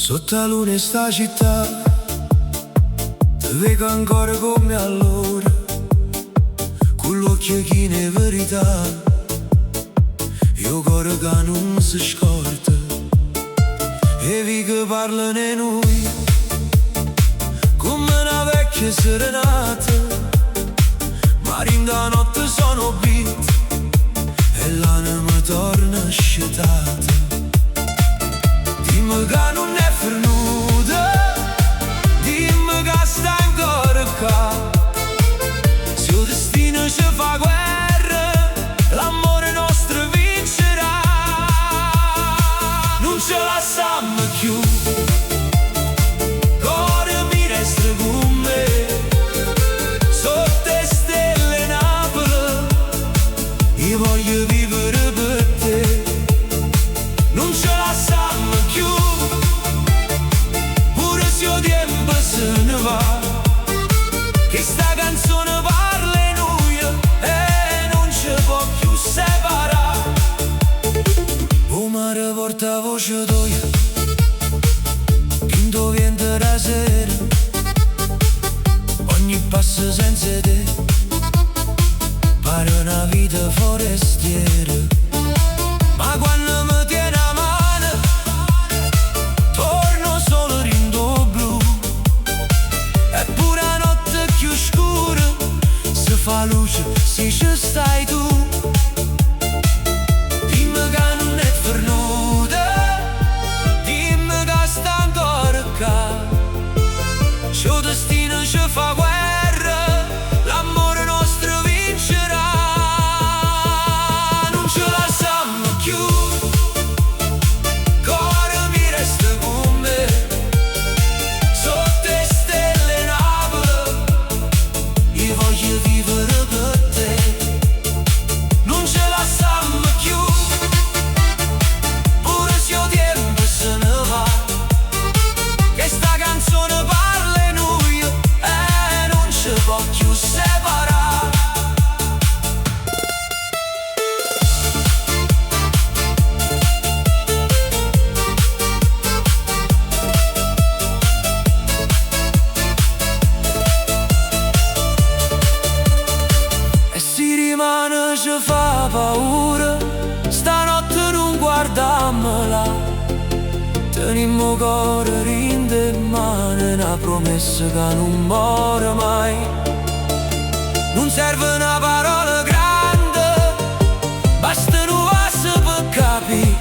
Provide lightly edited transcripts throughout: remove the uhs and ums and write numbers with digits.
Sotto la luna in sta città ti vedo ancora come allora, con l'occhio che ne verità, io cuore che non si scorda, e vi che parlano in noi come una vecchia serenata, ma rinda notte sono beat e l'anima torna scetata. Dimmi che non è fernuta, dimmi che sta ancora qua. Se il destino ci fa guerra, l'amore nostro vincerà. Non ce la lasciamo più, cuore mi resta con me. Sotto le stelle Napoli, io voglio vivere per te. Non ce la lasciamo più, pure se il tempo se ne va, che sta canzone parla in noi e non ci può più separare. O mare porta voce tua, quinto vento la sera, ogni passo senza te pare una vita forestiera. Ma quando mi tieni a mano, torno solo rindo blu, eppure la notte più scura se fa luce se ci stai tu. Dimmi che non è fernuta, dimmi che sta ancora qua. Se il destino ci fa guerra, l'amore nostro vincerà. Non ce la lasciamo più, cuore mi resta con me. Sotto le stelle Napoli, io voglio vivere per te. Non ce la lasciamo più, pure se il tempo se ne va, che sta canzone parla in noi e non ci può più separare. E si rimane ci fa paura, stanotte non guardamola. Tenimmo cuore rinde in mano, una promessa che non muore mai. Non serve una parola grande, basta un passo per capire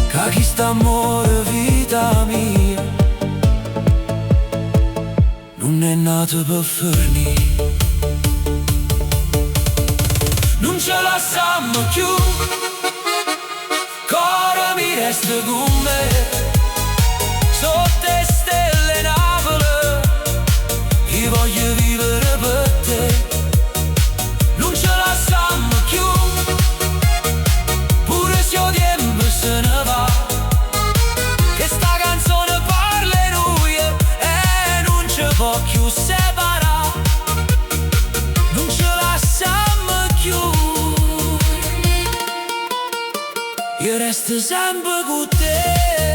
che chi sta amore vita mia non è nato per fornire. Non ce la lasciamo più, cuore mi resta con me. Sotto le stelle Napoli, io voglio vivere per te. Non ce la lasciamo più, pure se il tempo se ne va, che sta canzone parla in noi e non ci può più separare. Non ce la lasciamo più, io resto sempre con te.